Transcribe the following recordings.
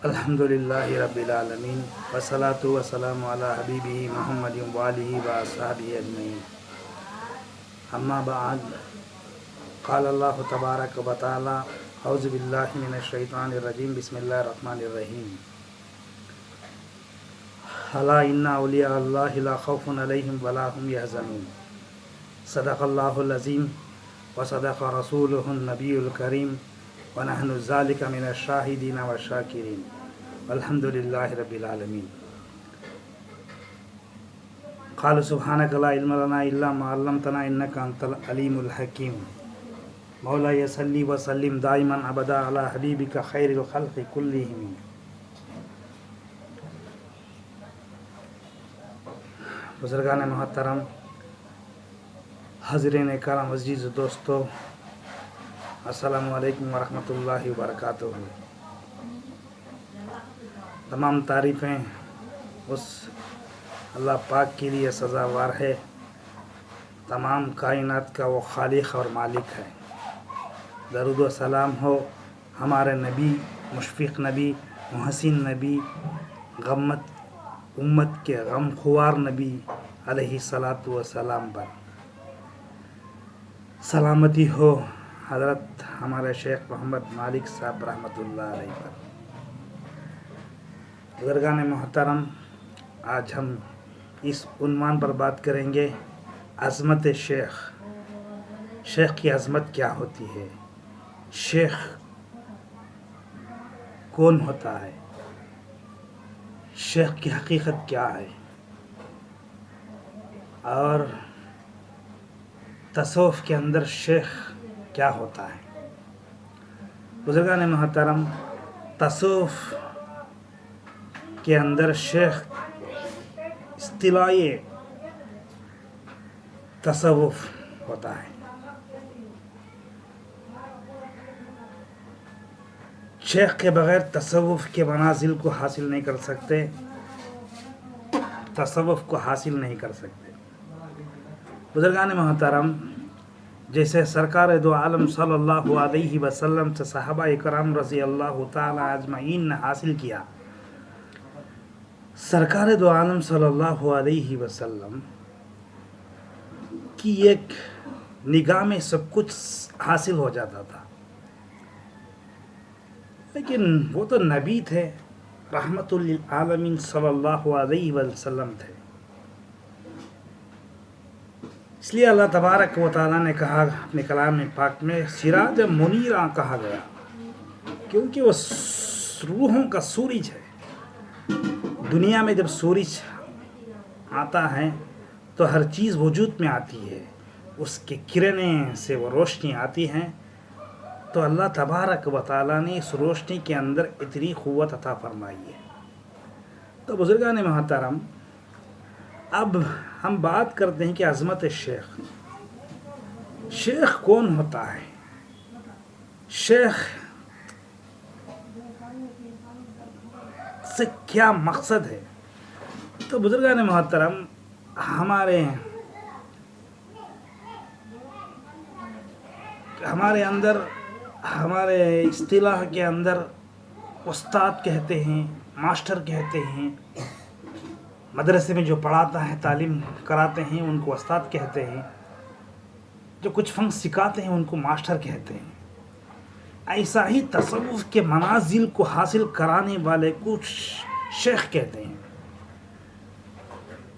الحمدللہ رب العالمین والصلاۃ والسلام علی حبیبہ محمد وآلہ وصحبہ اجمعین اما بعد قال اللہ تبارک و تعالی اعوذ باللہ من الشیطان الرجیم بسم اللہ الرحمن الرحیم الا ان اولیاء اللہ لا خوف علیہم ولا هم یحزنون صدق اللہ العظیم وصدق رسولہ النبی الکریم ونحن ذلك من الشاہدین والشاکرین والحمد للہ رب العالمین قال سبحانک لا علم لنا الا ما علمتنا انک انت العلیم الحکیم مولا صلی وسلم دائما ابدا علی حبیبک خیر الخلق کلہم. بزرگان محترم، حاضرین کرام، عزیز دوستو، السلام علیکم ورحمۃ اللہ وبرکاتہ. تمام تعریفیں اس اللہ پاک کے لیے سزاوار ہے. تمام کائنات کا وہ خالق اور مالک ہے. درود و سلام ہو ہمارے نبی، مشفق نبی، محسن نبی، امت کے غم خوار نبی علیہ الصلاۃ والسلام پر. سلامتی ہو حضرت ہمارے شیخ محمد مالک صاحب رحمۃ اللہ علیہ پر. بزرگان محترم، آج ہم اس عنوان پر بات کریں گے: عظمت شیخ. شیخ کی عظمت کیا ہوتی ہے؟ شیخ کون ہوتا ہے؟ شیخ کی حقیقت کیا ہے؟ اور تصوف کے اندر شیخ کیا ہوتا ہے؟ بزرگان محترم، تصوف کے اندر شیخ اصطلاحی تصوف ہوتا ہے. شیخ کے بغیر تصوف کے منازل کو حاصل نہیں کر سکتے، تصوف کو حاصل نہیں کر سکتے. بزرگان محترم، جیسے سرکار دو عالم صلی اللہ علیہ وسلم سے صحابہ کرام رضی اللہ تعالی اجمعین نے حاصل کیا. سرکار دو عالم صلی اللہ علیہ وسلم کی ایک نگاہ میں سب کچھ حاصل ہو جاتا تھا، لیکن وہ تو نبی تھے، رحمت للعالمین صلی اللہ علیہ وسلم تھے. اس لیے اللہ تبارک و تعالیٰ نے کہا اپنے کلام پاک میں سراج منیرہ کہا گیا، کیونکہ وہ روحوں کا سورج ہے. دنیا میں جب سورج آتا ہے تو ہر چیز وجود میں آتی ہے، اس کے کرنیں سے وہ روشنی آتی ہیں. تو اللہ تبارک و تعالیٰ نے اس روشنی کے اندر اتنی قوت عطا فرمائی ہے. تو بزرگان محترم، اب ہم بات کرتے ہیں کہ عظمت شیخ. شیخ کون ہوتا ہے؟ شیخ سے کیا مقصد ہے؟ تو بزرگان محترم، ہمارے اصطلاح کے اندر استاد کہتے ہیں، ماسٹر کہتے ہیں. مدرسے میں جو پڑھاتا ہے، تعلیم کراتے ہیں، ان کو استاد کہتے ہیں. جو کچھ فن سکھاتے ہیں ان کو ماسٹر کہتے ہیں. ایسا ہی تصوف کے منازل کو حاصل کرانے والے کو شیخ کہتے ہیں.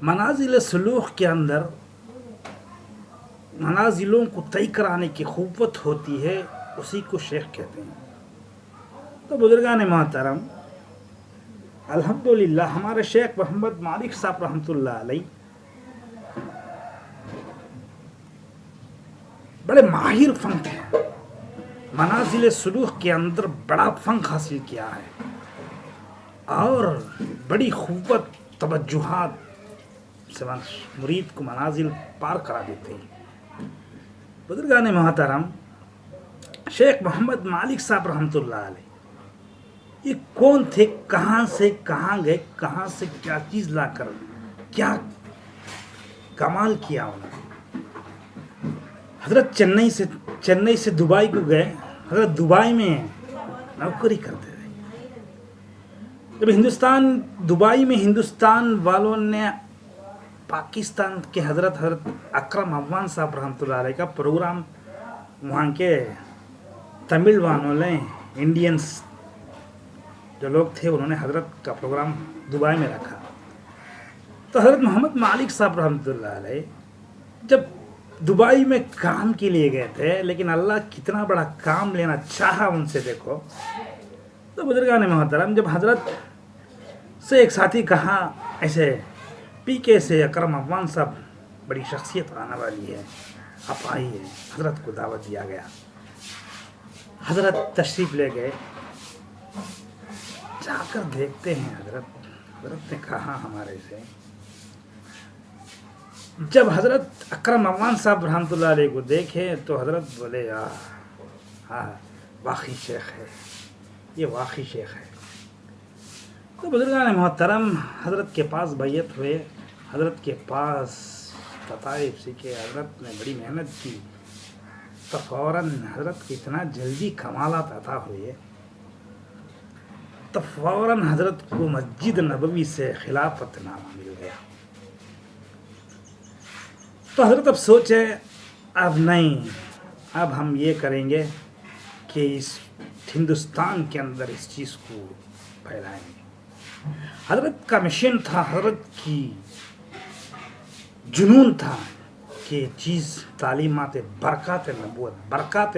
منازل سلوک کے اندر منازلوں کو طے کرانے کی قوت ہوتی ہے، اسی کو شیخ کہتے ہیں. تو بزرگان محترم، الحمدللہ ہمارے شیخ محمد مالک صاحب رحمۃ اللہ علیہ بڑے ماہر فن تھے. منازل سلوک کے اندر بڑا فن حاصل کیا ہے اور بڑی قوت توجہات سے مرید کو منازل پار کرا دیتے ہیں. بزرگان محترم، شیخ محمد مالک صاحب رحمۃ اللہ علیہ یہ کون تھے؟ کہاں سے کہاں گئے؟ کہاں سے کیا چیز لا کر کیا کمال کیا انہوں نے؟ حضرت چنئی سے دبئی کو گئے. حضرت دبئی میں نوکری کرتے تھے. جب دبئی میں ہندوستان والوں نے پاکستان کے حضرت اکرم افغان صاحب رحمۃ اللہ علیہ کا پروگرام وہاں کے تمل والوں نے انڈینس جو لوگ تھے انہوں نے حضرت کا پروگرام دبئی میں رکھا، تو حضرت محمد مالک صاحب رحمۃ اللہ علیہ جب دبئی میں کام کے لیے گئے تھے، لیکن اللہ کتنا بڑا کام لینا چاہا ان سے دیکھو. تو بزرگان محترم جب حضرت سے ایک ساتھی کہا ایسے پی کے سے اکرم افغان صاحب بڑی شخصیت آنے والی ہے، آپ آئیے، حضرت کو دعوت دیا گیا. حضرت تشریف لے گئے، جا کر دیکھتے ہیں حضرت نے کہا ہمارے سے، جب حضرت اکرم افغان صاحب رحمۃ اللہ علیہ کو دیکھے تو حضرت بولے ہاں واقعی شیخ ہے، یہ واقعی شیخ ہے. تو بزرگان محترم حضرت کے پاس بیعت ہوئے، حضرت کے پاس تطائف سیکھے، حضرت نے بڑی محنت کی، تو فوراً حضرت کو اتنا جلدی کمالات عطا ہوئے، تو فوراً حضرت کو مسجد نبوی سے خلافت نامہ مل گیا. تو حضرت اب سوچے اب نہیں، اب ہم یہ کریں گے کہ اس ہندوستان کے اندر اس چیز کو پھیلائیں گے. حضرت کا مشن تھا، حضرت کی جنون تھا کہ یہ چیز تعلیمات برکات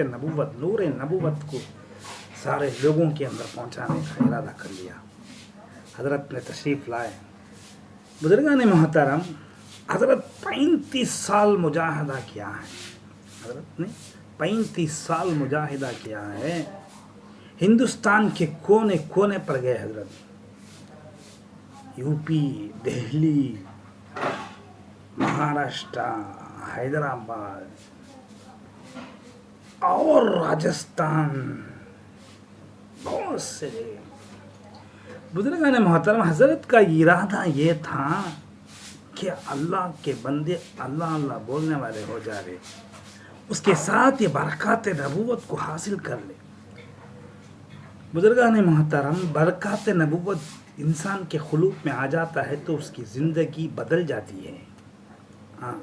نبوت نور نبوت کو سارے لوگوں کے اندر پہنچانے کا ارادہ کر لیا. حضرت نے تشریف لائے. بزرگان محترم حضرت 35 سال مجاہدہ کیا ہے، حضرت نے 35 سال مجاہدہ کیا ہے. ہندوستان کے کونے کونے پر گئے حضرت، یو پی، دہلی، مہاراشٹر، حیدرآباد اور راجستھان، بہت سے بزرگان محترم. حضرت کا ارادہ یہ تھا کہ اللہ کے بندے اللہ اللہ بولنے والے ہو جائے، اس کے ساتھ یہ برکات نبوت کو حاصل کر لے. بزرگان محترم برکات نبوت انسان کے قلوب میں آ جاتا ہے تو اس کی زندگی بدل جاتی ہے. ہاں،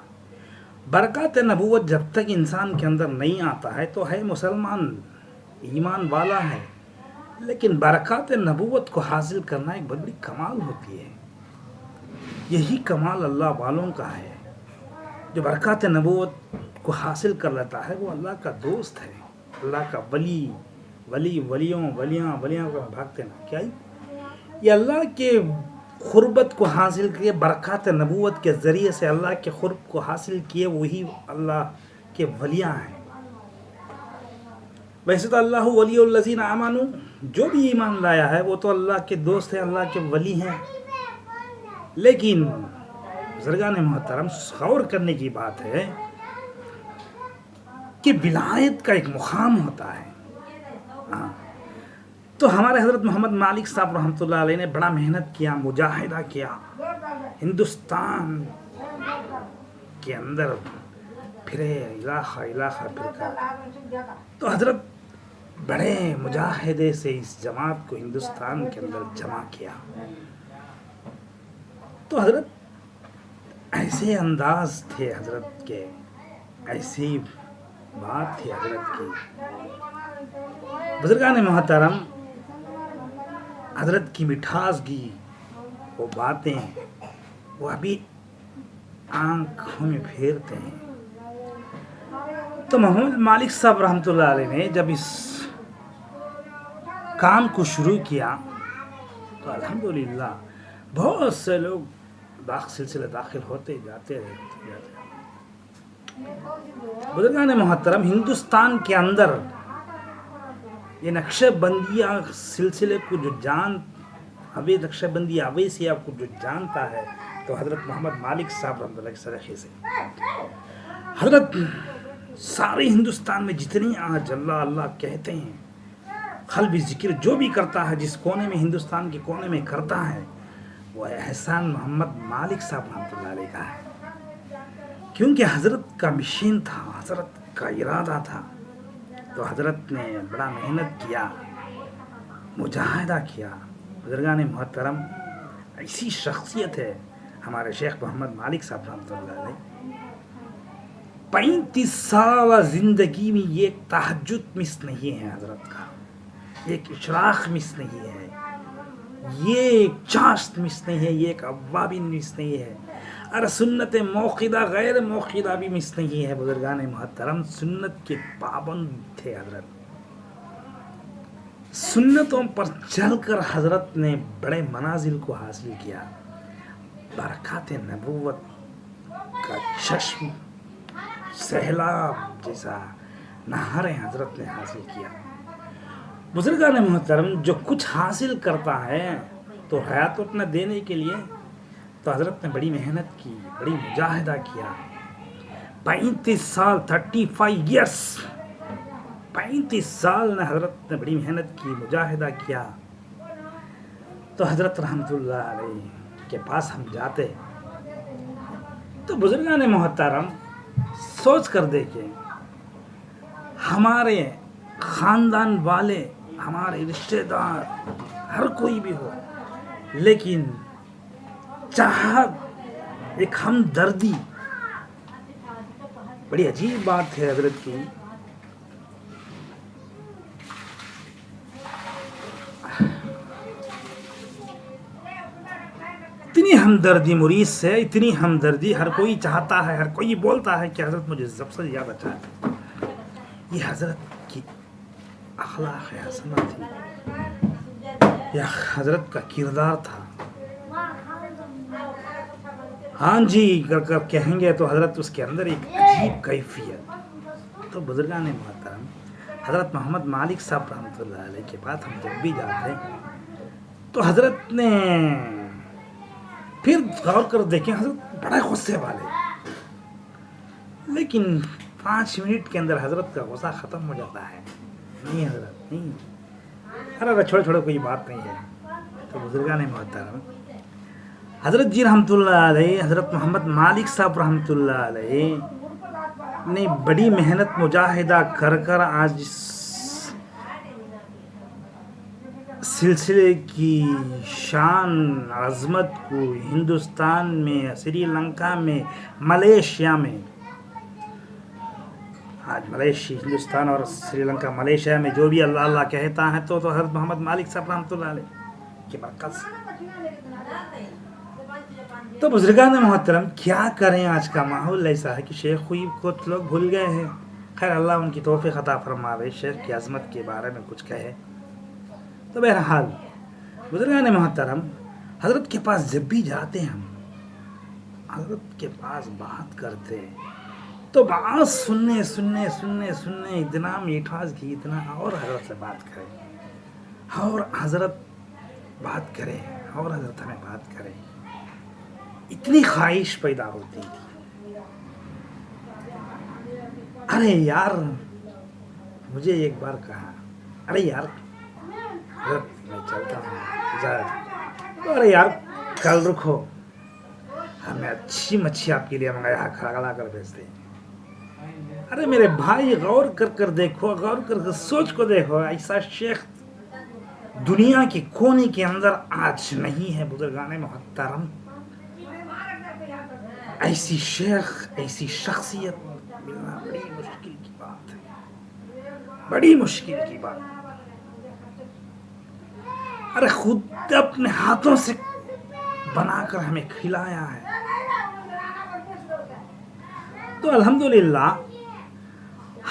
برکات نبوت جب تک انسان کے اندر نہیں آتا ہے تو ہے مسلمان، ایمان والا ہے، لیکن برکات نبوت کو حاصل کرنا ایک بڑی کمال ہوتی ہے. یہی کمال اللہ والوں کا ہے. جو برکات نبوت کو حاصل کر لیتا ہے وہ اللہ کا دوست ہے، اللہ کا ولیاں کو بھاگتے نا کیا یہ اللہ کے قربت کو حاصل کیے، برکات نبوت کے ذریعے سے اللہ کے قرب کو حاصل کیے، وہی اللہ کے ولیاں ہیں. ویسے تو اللہ ولی الذین آمنوا، جو بھی ایمان لایا ہے وہ تو اللہ کے دوست ہیں، اللہ کے ولی ہیں. لیکن بزرگان محترم غور کرنے کی بات ہے کہ ولایت کا ایک مقام ہوتا ہے. تو ہمارے حضرت محمد مالک صاحب رحمۃ اللہ علیہ نے بڑا محنت کیا، مجاہدہ کیا، ہندوستان کے اندر پھرے، علاقہ پھر کر، تو حضرت بڑے مجاہدے سے اس جماعت کو ہندوستان کے اندر جمع کیا. تو حضرت ایسے انداز تھے حضرت کے، ایسی بات تھی حضرت کی. بزرگان محترم حضرت کی مٹھاس کی وہ باتیں وہ ابھی آنکھوں میں پھیرتے ہیں. تو محمد مالک صاحب رحمۃ اللہ علیہ نے جب اس کام کو شروع کیا تو الحمدللہ بہت سے لوگ سلسلے داخل ہوتے جاتے رہتے. بزرگان محترم ہندوستان کے اندر یہ نقشہ بندیہ سلسلے کو جو نقشہ بندی اویسیہ کو جو جانتا ہے تو حضرت محمد مالک صاحب رحمۃ اللہ کے صدقے سے حضرت سارے ہندوستان میں جتنی آج اللہ اللہ کہتے ہیں، قلبی ذکر جو بھی کرتا ہے، جس کونے میں ہندوستان کے کونے میں کرتا ہے، وہ احسان محمد مالک صاحب رحمۃ اللہ علیہ کا ہے. کیونکہ حضرت کا مشن تھا، حضرت کا ارادہ تھا، تو حضرت نے بڑا محنت کیا، مجاہدہ کیا. بزرگان محترم ایسی شخصیت ہے ہمارے شیخ محمد مالک صاحب رحمۃ اللہ علیہ. 35 سالہ زندگی میں یہ ایک تہجد مس نہیں ہے حضرت کا, ایک اشراق مس نہیں ہے, یہ ایک چاشت مس نہیں ہے, یہ ایک اوابین مس نہیں ہے. ارے سنت موقدہ غیر موقدہ بھی مس نہیں ہے. بزرگان محترم سنت کے پابند تھے حضرت. سنتوں پر چل کر حضرت نے بڑے منازل کو حاصل کیا. برکات نبوت کا چشم سیلاب جیسا نہاریں حضرت نے حاصل کیا. بزرگان محترم جو کچھ حاصل کرتا ہے تو حیات اپنا دینے کے لیے تو حضرت نے بڑی محنت کی, بڑی مجاہدہ کیا. 35 سال 35 ایئرس 35 سال نے حضرت نے بڑی محنت کی, مجاہدہ کیا. تو حضرت رحمۃ اللہ علیہ کے پاس ہم جاتے تو بزرگان محترم سوچ کر دیکھیں, ہمارے خاندان والے, ہمارے رشتہ دار, ہر کوئی بھی ہو, لیکن چاہت ایک ہمدردی بڑی عجیب بات ہے حضرت کی. اتنی ہمدردی مرید سے, اتنی ہمدردی ہر کوئی چاہتا ہے, ہر کوئی بولتا ہے کہ حضرت مجھے سب سے زیادہ چاہتے. یہ حضرت کی اخلاق حسنہ تھی, یہ حضرت کا کردار تھا. ہاں جی کر کر کہیں گے تو حضرت اس کے اندر ایک عجیب کیفیت. تو بزرگان محترم حضرت محمد مالک صاحب رحمۃ اللہ علیہ کے پاس ہم جب بھی جاتے تو حضرت نے پھر غور کر دیکھیں, حضرت بڑے غصے والے, لیکن 5 منٹ کے اندر حضرت کا غصہ ختم ہو جاتا ہے. نہیں حضرت نہیں, ارے چھوڑے چھوڑے کوئی بات نہیں ہے. تو بزرگان محترم حضرت جی رحمۃ اللہ علیہ, حضرت محمد مالک صاحب رحمۃ اللہ علیہ نے بڑی محنت مجاہدہ کر کر آج اس سلسلے کی شان عظمت کو ہندوستان میں, سری لنکا میں, ملیشیا میں, آج ملیشیا, ہندوستان اور سری لنکا ملیشیا میں جو بھی اللہ اللہ کہتا ہے تو حضرت محمد مالک صاحب رحمۃ اللہ علیہ کی برکت سے. تو بزرگان محترم کیا کریں, آج کا ماحول ایسا ہے کہ شیخ خوئی کو لوگ بھول گئے ہیں. خیر اللہ ان کی توفیق عطا فرماوے, شیخ کی عظمت کے بارے میں کچھ کہے. تو بہرحال بزرگان محترم حضرت کے پاس جب بھی جاتے ہم, حضرت کے پاس بات کرتے تو بات سننے سننے سننے سننے اتنا میٹھاس کی, اتنا اور حضرت سے بات کرے, اور حضرت بات کرے, اور حضرت ہمیں بات کرے, اتنی خواہش پیدا ہوتی تھی. ارے یار مجھے ایک بار کہا, ارے یار حضرت میں چلتا ہوں, ارے یار کل رکو, ہمیں اچھی مچھی آپ کے لیے منگایا, کھلا کر بھیجتے ہیں. ارے میرے بھائی غور کر کر دیکھو, غور کر کر سوچ کو دیکھو, ایسا شیخ دنیا کے کونے کے اندر آج نہیں ہے. بزرگان محترم ایسی شیخ, ایسی شخصیت ملنا بڑی مشکل کی بات ہے, بڑی مشکل کی بات. ارے خود اپنے ہاتھوں سے بنا کر ہمیں کھلایا ہے. تو الحمدللہ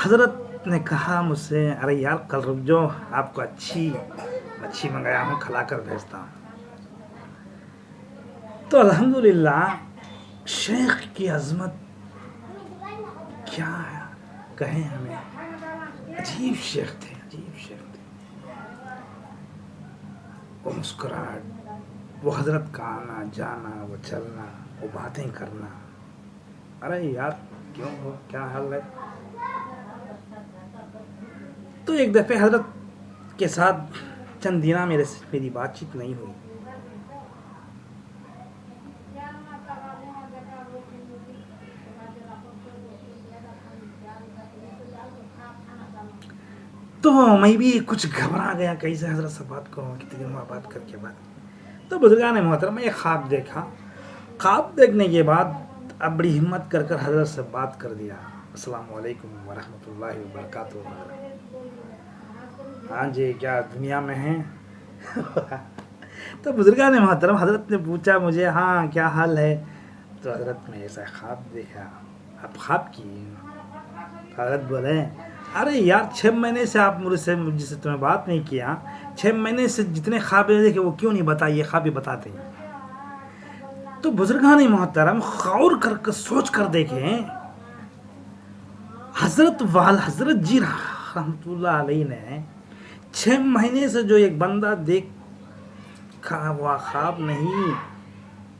حضرت نے کہا مجھ سے, ارے یار کل رک جاؤ, آپ کو اچھی مچھی منگایا ہوں, کھلا کر بھیجتا ہوں. تو الحمدللہ شیخ کی عظمت کیا ہے کہیں ہمیں, عجیب شیخ تھے, عجیب شیخ تھے. وہ مسکراہٹ, وہ حضرت کا آنا جانا, وہ چلنا, وہ باتیں کرنا. ارے یار کیوں ہو, کیا حال ہے. تو ایک دفعہ حضرت کے ساتھ چند دنہ میری بات چیت نہیں ہوئی. تو تو میں بھی کچھ گھبرا گیا، کیسے حضرت سے بات کروں، کتنی دن بات کر کے بعد تو بزرگان محترم میں ایک خواب دیکھا. خواب دیکھنے کے بعد اب بڑی ہمت کر حضرت سے بات کر دیا. السلام علیکم ورحمۃ اللہ وبرکاتہ. ہاں جی، کیا دنیا میں ہیں؟ تو بزرگان محترم حضرت نے پوچھا مجھے، ہاں کیا حال ہے؟ تو حضرت میں ایسا خواب دیکھا. اب خواب کی حضرت بولے، ارے یار 6 مہینے سے آپ مجھ سے تمہیں بات نہیں کیا، 6 مہینے سے جتنے خواب دیکھے وہ کیوں نہیں بتائے، یہ خواب بھی بتاتے ہیں. تو بزرگان محترم غور کر سوچ کر دیکھیں، حضرت جی رحمت اللہ علیہ نے 6 مہینے سے جو ایک بندہ دیکھا ہوا خواب نہیں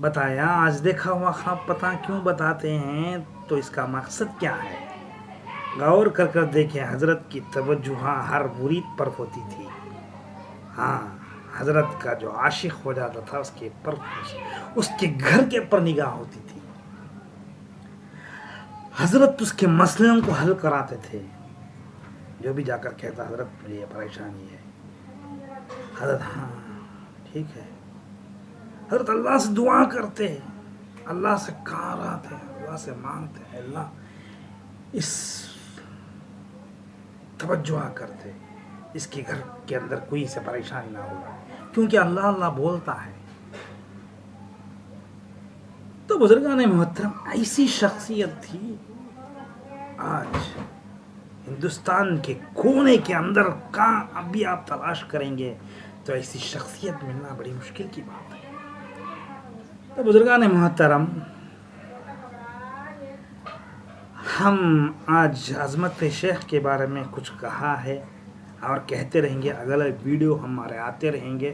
بتایا، آج دیکھا ہوا خواب پتہ کیوں بتاتے ہیں؟ تو اس کا مقصد کیا ہے؟ غور کر دیکھیں. حضرت کی توجہ ہر مرید پر ہوتی تھی. ہاں، حضرت کا جو عاشق ہو جاتا تھا اس کے گھر کے پر نگاہ ہوتی تھی. حضرت اس کے مسئلوں کو حل کراتے تھے. جو بھی جا کر کہتا حضرت مجھے یہ پریشانی ہے، حضرت ہاں ٹھیک ہے. حضرت اللہ سے دعا کرتے، اللہ سے کہاتے، اللہ سے مانگتے، اللہ اس توجہ کرتے اس کے گھر کے اندر کوئی سے پریشانی نہ ہو، کیونکہ اللہ اللہ بولتا ہے. تو بزرگان محترم ایسی شخصیت تھی. آج ہندوستان کے کونے کے اندر کہاں ابھی آپ تلاش کریں گے تو ایسی شخصیت ملنا بڑی مشکل کی بات ہے. تو بزرگان محترم ہم آج عظمت شیخ کے بارے میں کچھ کہا ہے اور کہتے رہیں گے. اگلے ویڈیو ہمارے آتے رہیں گے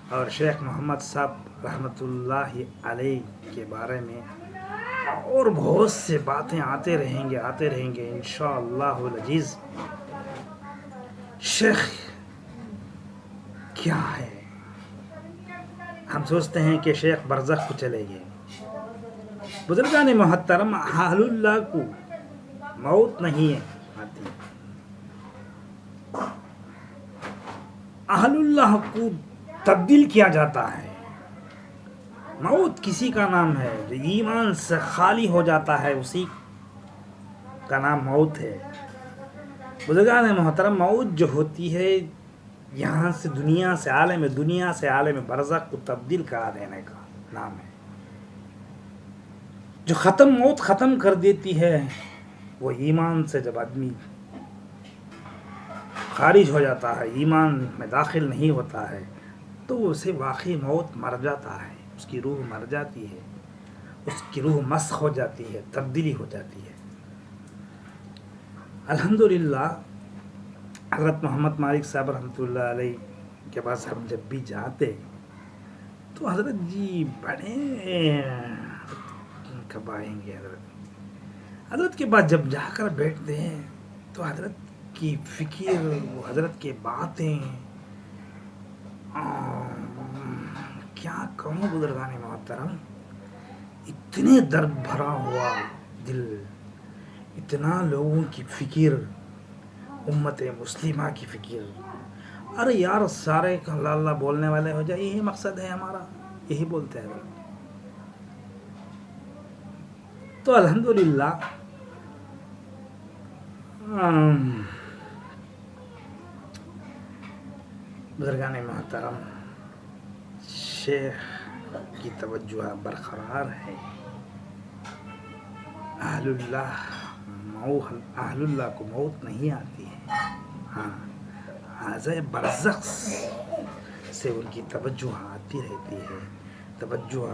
اور شیخ محمد صاحب رحمۃ اللہ علیہ کے بارے میں اور بہت سے باتیں آتے رہیں گے انشاءاللہ العزیز. شیخ کیا ہے؟ ہم سوچتے ہیں کہ شیخ برزخ کو چلے گئے. بزرگان محترم اہل اللہ کو موت نہیں آتی، اہل اللہ کو تبدیل کیا جاتا ہے. موت کسی کا نام ہے جو ایمان سے خالی ہو جاتا ہے، اسی کا نام موت ہے. بزرگان محترم موت جو ہوتی ہے یہاں سے دنیا سے عالم برزخ کو تبدیل کرا دینے کا نام ہے. جو موت ختم کر دیتی ہے وہ ایمان سے جب آدمی خارج ہو جاتا ہے، ایمان میں داخل نہیں ہوتا ہے تو اسے واقعی موت مر جاتا ہے. اس کی روح مر جاتی ہے، اس کی روح مسخ ہو جاتی ہے، تبدیلی ہو جاتی ہے. الحمدللہ حضرت محمد مالک صاحب رحمۃ اللہ علیہ کے پاس ہم جب بھی جاتے تو حضرت جی بڑے کب آئیں گے. حضرت کے پاس جب جا کر بیٹھتے ہیں تو حضرت کی فکر، حضرت کی باتیں، کیا کہوں بزرگان محترم، اتنے درد بھرا ہوا دل، اتنا لوگوں کی فکر، امت مسلمہ کی فکر. ارے یار سارے اللہ اللہ بولنے والے ہو جائے، یہی مقصد ہے ہمارا، یہی بولتے ہیں. تو الحمدللہ بزرگان محترم شیخ کی توجہ برقرار ہے. اہل اللہ کو موت نہیں آتی ہے. ہاں، عذاب برزخ سے ان کی توجہ آتی رہتی ہے. توجہ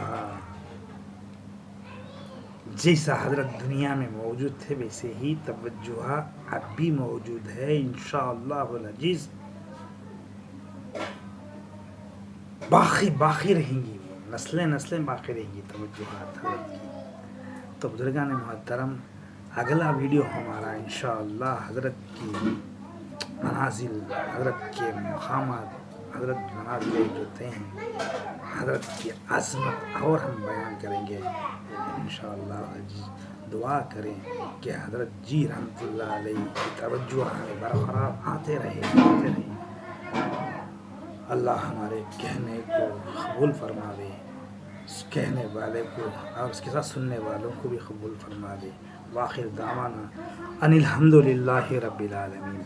جیسا حضرت دنیا میں موجود تھے ویسے ہی توجہ اب بھی موجود ہے انشاءاللہ العزیز. باقی رہیں گی، نسلیں باقی رہیں گی توجہات حضرت کی. تو بزرگان محترم اگلا ویڈیو ہمارا انشاءاللہ حضرت کی منازل، حضرت کے مقامات، حضرت منازل جو ہیں، حضرت کی عظمت اور ہم بیان کریں گے انشاءاللہ. دعا کریں کہ حضرت جی رحمۃ اللہ علیہ کی توجہ ہمیں برقرار آتے رہے. اللہ ہمارے کہنے کو قبول فرماوے، کہنے والے کو اور اس کے ساتھ سننے والوں کو بھی قبول فرما دے. وآخر دعوانا ان الحمد للہ رب العالمین.